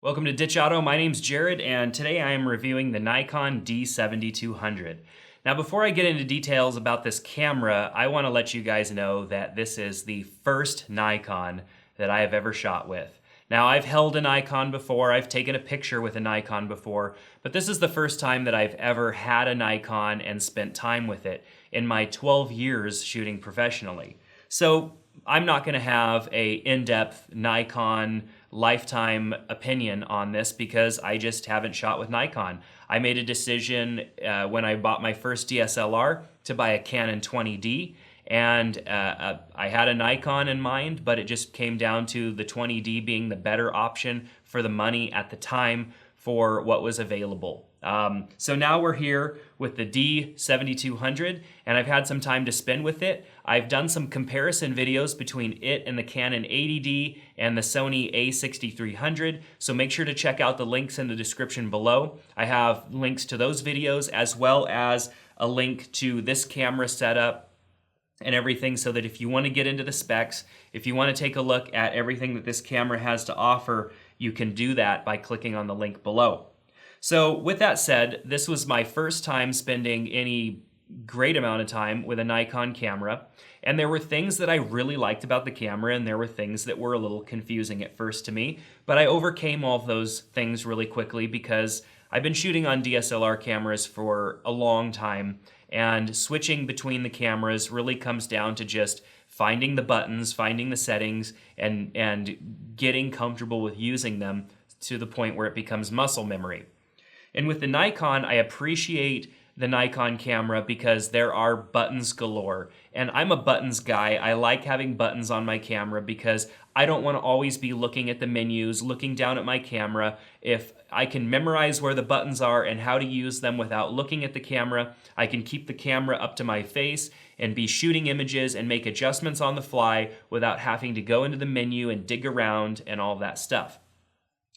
Welcome to Ditch Auto. My name's Jared, and today I am reviewing the Nikon D7200. Now, before I get into details about this camera, I want to let you guys know that this is the first Nikon that I have ever shot with. Now, I've held a Nikon before, I've taken a picture with a Nikon before, but this is the first time that I've ever had a Nikon and spent time with it in my 12 years shooting professionally. So, I'm not going to have a in-depth Nikon lifetime opinion on this because I just haven't shot with Nikon. I made a decision when I bought my first DSLR to buy a Canon 20D, and I had a Nikon in mind, but it just came down to the 20D being the better option for the money at the time for what was available. So now we're here with the D7200, and I've had some time to spend with it. I've done some comparison videos between it and the Canon 80D and the Sony A6300, so make sure to check out the links in the description below. I have links to those videos as well as a link to this camera setup and everything, so that if you want to get into the specs, if you want to take a look at everything that this camera has to offer, you can do that by clicking on the link below. So with that said, this was my first time spending any great amount of time with a Nikon camera, and there were things that I really liked about the camera, and there were things that were a little confusing at first to me, but I overcame all of those things really quickly because I've been shooting on DSLR cameras for a long time, and switching between the cameras really comes down to just finding the buttons, finding the settings, and getting comfortable with using them to the point where it becomes muscle memory. And with the Nikon, I appreciate the Nikon camera because there are buttons galore. And I'm a buttons guy. I like having buttons on my camera because I don't want to always be looking at the menus, looking down at my camera. If I can memorize where the buttons are and how to use them without looking at the camera, I can keep the camera up to my face and be shooting images and make adjustments on the fly without having to go into the menu and dig around and all that stuff.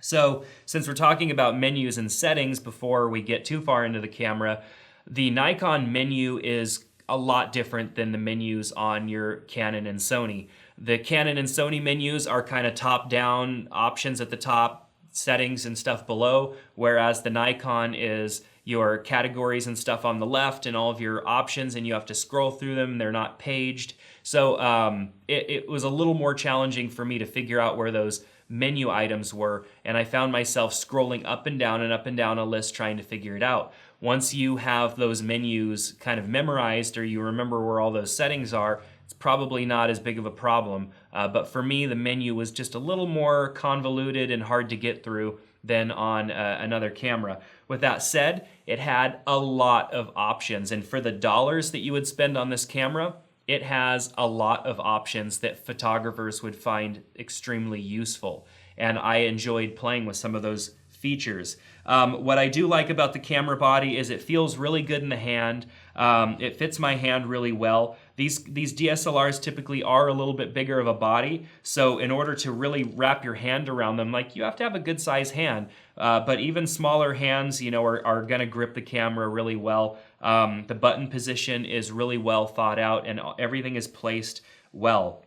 So, since we're talking about menus and settings before we get too far into the camera, the Nikon menu is a lot different than the menus on your Canon and Sony. The Canon and Sony menus are kind of top-down options at the top, settings and stuff below, whereas the Nikon is your categories and stuff on the left and all of your options, and you have to scroll through them. They're not paged. So it was a little more challenging for me to figure out where those menu items were, and I found myself scrolling up and down a list trying to figure it out. Once you have those menus kind of memorized, or you remember where all those settings are, it's probably not as big of a problem. But for me, the menu was just a little more convoluted and hard to get through than on another camera. With that said, it had a lot of options, and for the dollars that you would spend on this camera, it has a lot of options that photographers would find extremely useful, and I enjoyed playing with some of those features. What I do like about the camera body is it feels really good in the hand. It fits my hand really well. These DSLRs typically are a little bit bigger of a body, so in order to really wrap your hand around them, like, you have to have a good size hand. But even smaller hands, you know, are gonna grip the camera really well. The button position is really well thought out, and everything is placed well.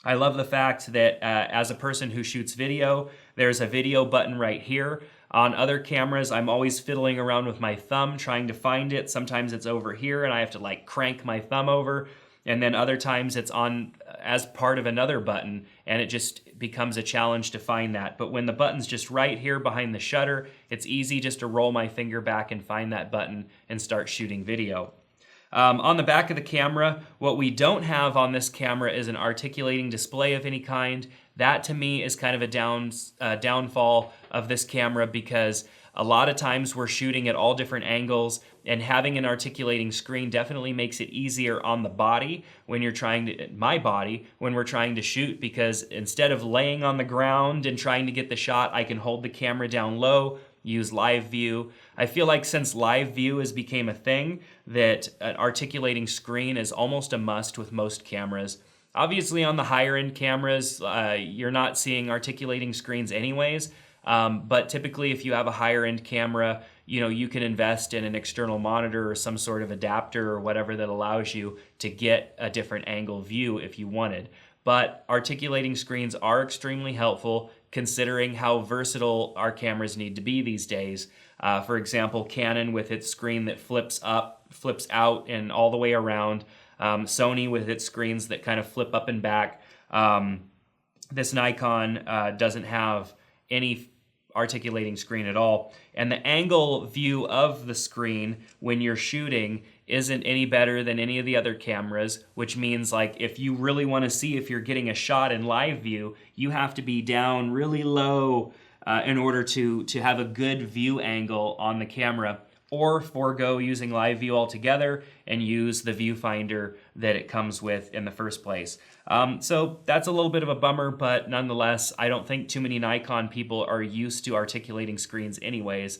I love the fact that as a person who shoots video, there's a video button right here. On other cameras, I'm always fiddling around with my thumb trying to find it. Sometimes it's over here and I have to like crank my thumb over, and then other times it's on as part of another button, and it just becomes a challenge to find that. But when the button's just right here behind the shutter, it's easy just to roll my finger back and find that button and start shooting video. On the back of the camera, what we don't have on this camera is an articulating display of any kind. That to me is kind of a downfall of this camera, because a lot of times we're shooting at all different angles, and having an articulating screen definitely makes it easier on the body when you're trying to, my body, when we're trying to shoot, because instead of laying on the ground and trying to get the shot, I can hold the camera down low, use live view. I feel like since live view has become a thing, that an articulating screen is almost a must with most cameras. Obviously on the higher end cameras, you're not seeing articulating screens anyways, but typically if you have a higher end camera, you know, you can invest in an external monitor or some sort of adapter or whatever that allows you to get a different angle view if you wanted. but articulating screens are extremely helpful considering how versatile our cameras need to be these days. For example, Canon with its screen that flips up, flips out, and all the way around. Sony with its screens that kind of flip up and back. This Nikon doesn't have any articulating screen at all. And the angle view of the screen when you're shooting isn't any better than any of the other cameras, which means like if you really want to see if you're getting a shot in live view, you have to be down really low in order to have a good view angle on the camera, or forego using live view altogether and use the viewfinder that it comes with in the first place. So that's a little bit of a bummer, but nonetheless, I don't think too many Nikon people are used to articulating screens anyways.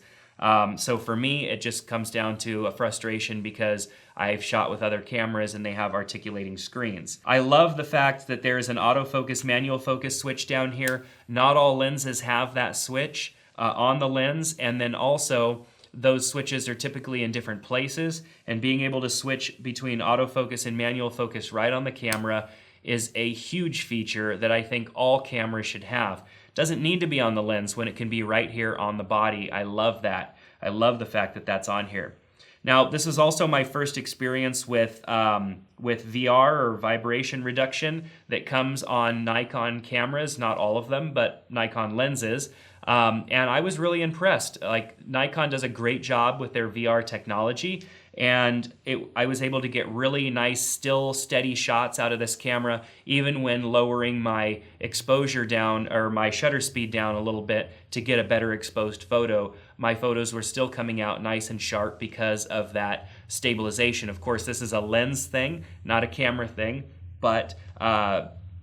So for me, it just comes down to a frustration because I've shot with other cameras and they have articulating screens. I love the fact that there's an autofocus, manual focus switch down here. Not all lenses have that switch on the lens, and then also those switches are typically in different places, and being able to switch between autofocus and manual focus right on the camera is a huge feature that I think all cameras should have. Doesn't need to be on the lens when it can be right here on the body. I love that. I love the fact that that's on here. Now, this is also my first experience with VR, or vibration reduction, that comes on Nikon cameras. Not all of them, but Nikon lenses. And I was really impressed. Like, Nikon does a great job with their VR technology, and I was able to get really nice, still, steady shots out of this camera, even when lowering my exposure down, or my shutter speed down a little bit to get a better exposed photo. My photos were still coming out nice and sharp because of that stabilization. Of course, this is a lens thing, not a camera thing, but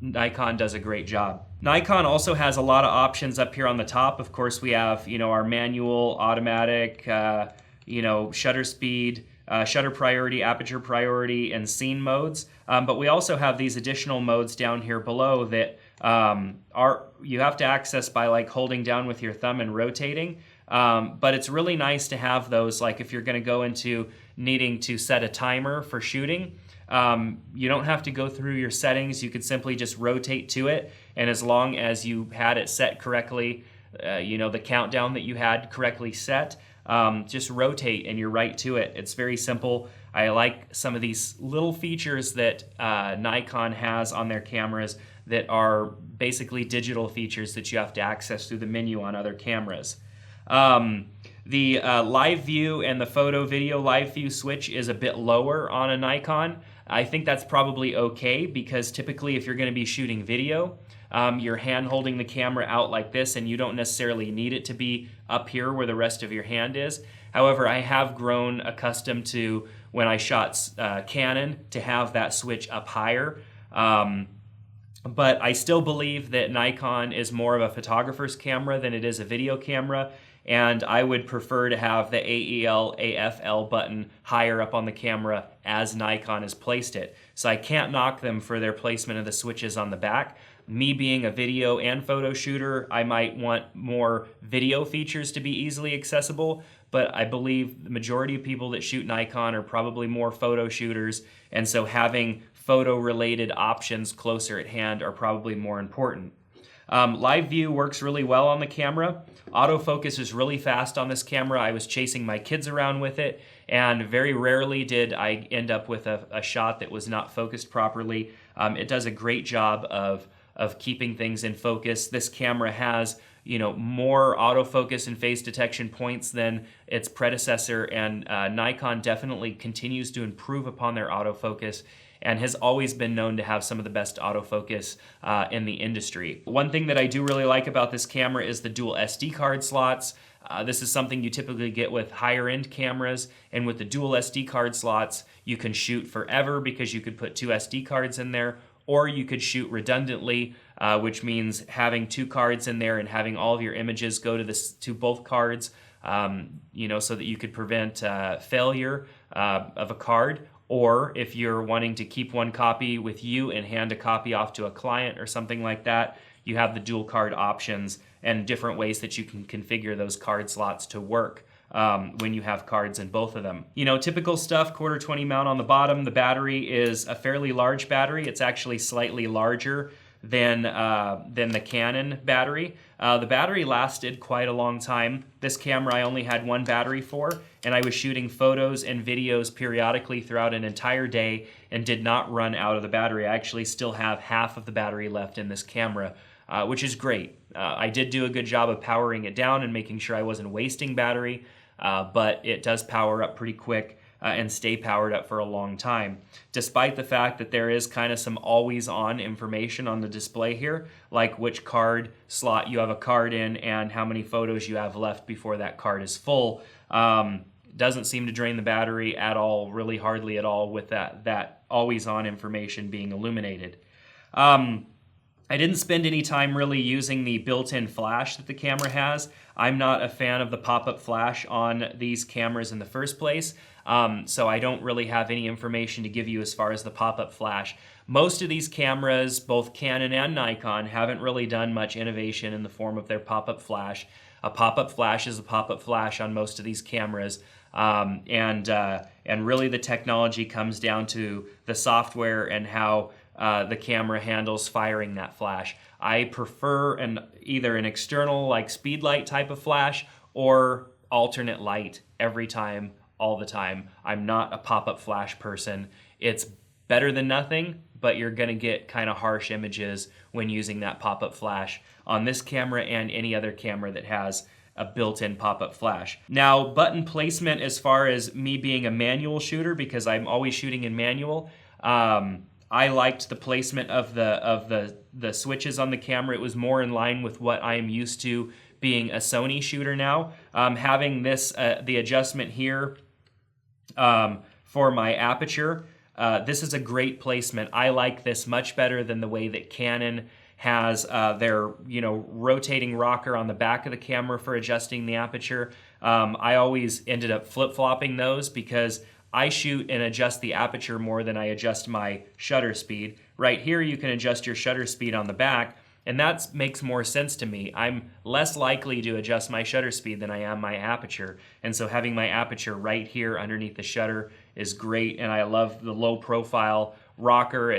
Nikon does a great job. Nikon also has a lot of options up here on the top. Of course, we have, our manual, automatic, shutter speed, shutter priority, aperture priority, and scene modes. But we also have these additional modes down here below that you have to access by like holding down with your thumb and rotating. But it's really nice to have those, like if you're going to go into needing to set a timer for shooting. You don't have to go through your settings. You could simply just rotate to it, and as long as you had it set correctly, the countdown that you had correctly set, just rotate and you're right to it. It's very simple. I like some of these little features that Nikon has on their cameras that are basically digital features that you have to access through the menu on other cameras. The live view and the photo video live view switch is a bit lower on a Nikon. I think that's probably okay, because typically if you're going to be shooting video, you're hand holding the camera out like this, and you don't necessarily need it to be up here where the rest of your hand is. However, I have grown accustomed to, when I shot Canon, to have that switch up higher. But I still believe that Nikon is more of a photographer's camera than it is a video camera, and I would prefer to have the AEL, AFL button higher up on the camera as Nikon has placed it. So I can't knock them for their placement of the switches on the back. Me being a video and photo shooter, I might want more video features to be easily accessible, but I believe the majority of people that shoot Nikon are probably more photo shooters, and so having photo-related options closer at hand are probably more important. Live view works really well on the camera. Autofocus is really fast on this camera. I was chasing my kids around with it, and very rarely did I end up with a shot that was not focused properly. It does a great job of keeping things in focus. This camera has, more autofocus and phase detection points than its predecessor, and Nikon definitely continues to improve upon their autofocus and has always been known to have some of the best autofocus in the industry. One thing that I do really like about this camera is the dual SD card slots. This is something you typically get with higher end cameras, and with the dual SD card slots, you can shoot forever because you could put 2 SD cards in there, or you could shoot redundantly, which means having 2 cards in there and having all of your images go to both cards, so that you could prevent failure of a card. Or if you're wanting to keep one copy with you and hand a copy off to a client or something like that, you have the dual card options and different ways that you can configure those card slots to work when you have cards in both of them. You know, typical stuff, 1/4 20 mount on the bottom. The battery is a fairly large battery. It's actually slightly larger than the Canon battery. The battery lasted quite a long time. This camera I only had one battery for, and I was shooting photos and videos periodically throughout an entire day and did not run out of the battery. I actually still have half of the battery left in this camera, which is great. I did do a good job of powering it down and making sure I wasn't wasting battery, but it does power up pretty quick and stay powered up for a long time, despite the fact that there is kind of some always-on information on the display here, like which card slot you have a card in and how many photos you have left before that card is full. Doesn't seem to drain the battery at all, really hardly at all, with that always-on information being illuminated. I didn't spend any time really using the built-in flash that the camera has. I'm not a fan of the pop-up flash on these cameras in the first place, so I don't really have any information to give you as far as the pop-up flash. Most of these cameras, both Canon and Nikon, haven't really done much innovation in the form of their pop-up flash. A pop-up flash is a pop-up flash on most of these cameras, and really the technology comes down to the software and how the camera handles firing that flash. I prefer either an external like speed light type of flash or alternate light every time, all the time. I'm not a pop-up flash person. It's better than nothing, but you're gonna get kind of harsh images when using that pop-up flash on this camera and any other camera that has a built-in pop-up flash. Now, button placement as far as me being a manual shooter, because I'm always shooting in manual, I liked the placement of the switches on the camera. It was more in line with what I am used to being a Sony shooter now. Having this, the adjustment here for my aperture, this is a great placement. I like this much better than the way that Canon has their rotating rocker on the back of the camera for adjusting the aperture. I always ended up flip-flopping those because I shoot and adjust the aperture more than I adjust my shutter speed. Right here you can adjust your shutter speed on the back, and that makes more sense to me. I'm less likely to adjust my shutter speed than I am my aperture, and so having my aperture right here underneath the shutter is great, and I love the low profile rocker.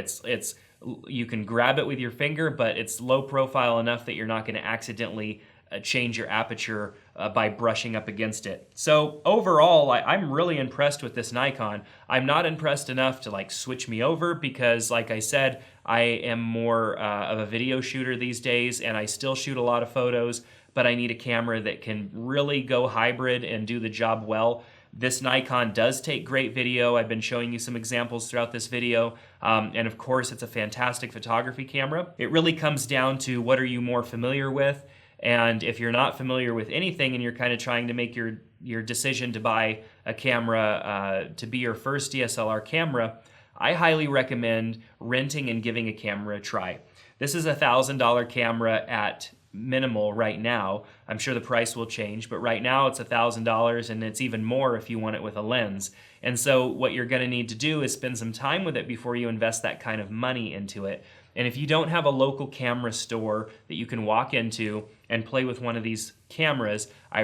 You can grab it with your finger, but it's low profile enough that you're not going to accidentally change your aperture by brushing up against it. So overall, I'm really impressed with this Nikon. I'm not impressed enough to like switch me over because, like I said, I am more of a video shooter these days, and I still shoot a lot of photos, but I need a camera that can really go hybrid and do the job well. This Nikon does take great video. I've been showing you some examples throughout this video, and of course it's a fantastic photography camera. It really comes down to what are you more familiar with. And if you're not familiar with anything and you're kind of trying to make your decision to buy a camera to be your first DSLR camera, I highly recommend renting and giving a camera a try. This is a $1,000 camera at minimal right now. I'm sure the price will change, but right now it's $1,000, and it's even more if you want it with a lens. And so what you're going to need to do is spend some time with it before you invest that kind of money into it. And if you don't have a local camera store that you can walk into and play with one of these cameras, I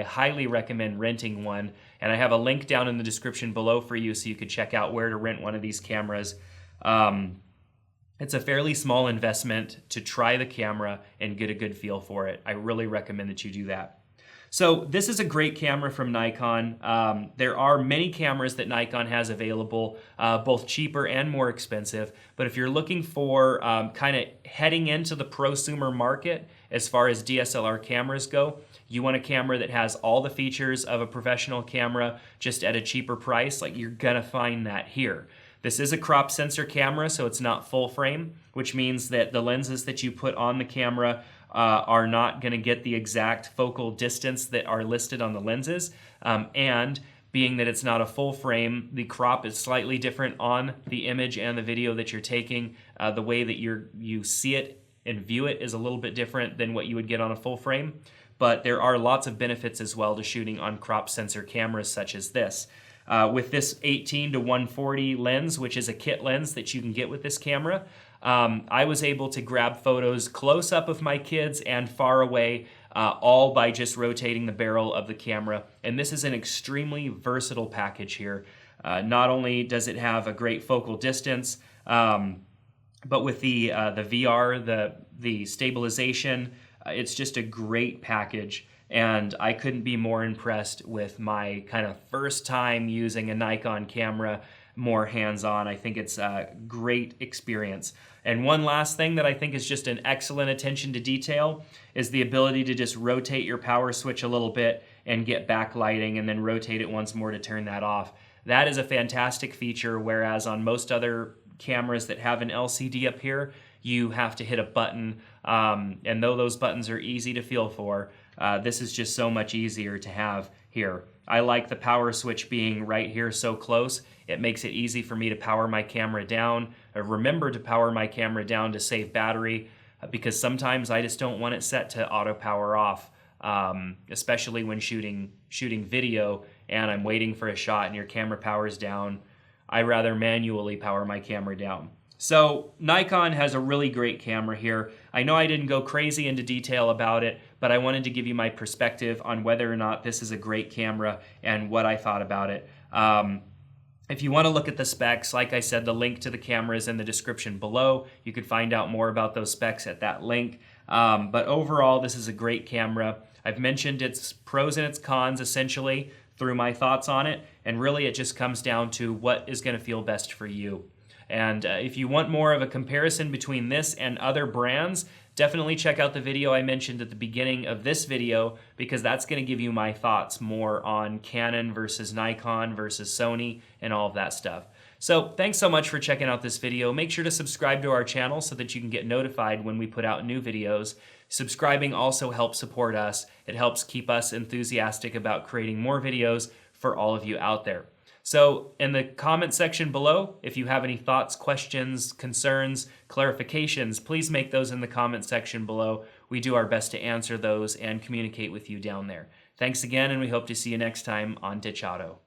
highly recommend renting one. And I have a link down in the description below for you so you could check out where to rent one of these cameras. It's a fairly small investment to try the camera and get a good feel for it. I really recommend that you do that. So this is a great camera from Nikon. There are many cameras that Nikon has available, both cheaper and more expensive. But if you're looking for kind of heading into the prosumer market as far as DSLR cameras go, you want a camera that has all the features of a professional camera just at a cheaper price, like you're gonna find that here. This is a crop sensor camera, so it's not full frame, which means that the lenses that you put on the camera are not going to get the exact focal distance that are listed on the lenses. And being that it's not a full frame, the crop is slightly different on the image and the video that you're taking. The way that you see it and view it is a little bit different than what you would get on a full frame. But there are lots of benefits as well to shooting on crop sensor cameras such as this. With this 18-140 lens, which is a kit lens that you can get with this camera, I was able to grab photos close up of my kids and far away all by just rotating the barrel of the camera. And this is an extremely versatile package here. Not only does it have a great focal distance, but with the VR, the stabilization, it's just a great package. And I couldn't be more impressed with my kind of first time using a Nikon camera, more hands-on. I think it's a great experience. And one last thing that I think is just an excellent attention to detail is the ability to just rotate your power switch a little bit and get backlighting, and then rotate it once more to turn that off. That is a fantastic feature, whereas on most other cameras that have an LCD up here, you have to hit a button, and though those buttons are easy to feel for, this is just so much easier to have here. I like the power switch being right here so close. It makes it easy for me to power my camera down, or remember to power my camera down to save battery, because sometimes I just don't want it set to auto power off, especially when shooting video and I'm waiting for a shot and your camera powers down. I rather manually power my camera down. So Nikon has a really great camera here. I know I didn't go crazy into detail about it, but I wanted to give you my perspective on whether or not this is a great camera and what I thought about it. If you want to look at the specs, like I said, the link to the camera is in the description below. You could find out more about those specs at that link. But overall, this is a great camera. I've mentioned its pros and its cons essentially through my thoughts on it, and really it just comes down to what is going to feel best for you. And if you want more of a comparison between this and other brands, definitely check out the video I mentioned at the beginning of this video, because that's going to give you my thoughts more on Canon versus Nikon versus Sony and all of that stuff. So thanks so much for checking out this video. Make sure to subscribe to our channel so that you can get notified when we put out new videos. Subscribing also helps support us. It helps keep us enthusiastic about creating more videos for all of you out there. So in the comment section below, if you have any thoughts, questions, concerns, clarifications, please make those in the comment section below. We do our best to answer those and communicate with you down there. Thanks again, and we hope to see you next time on Ditch Auto.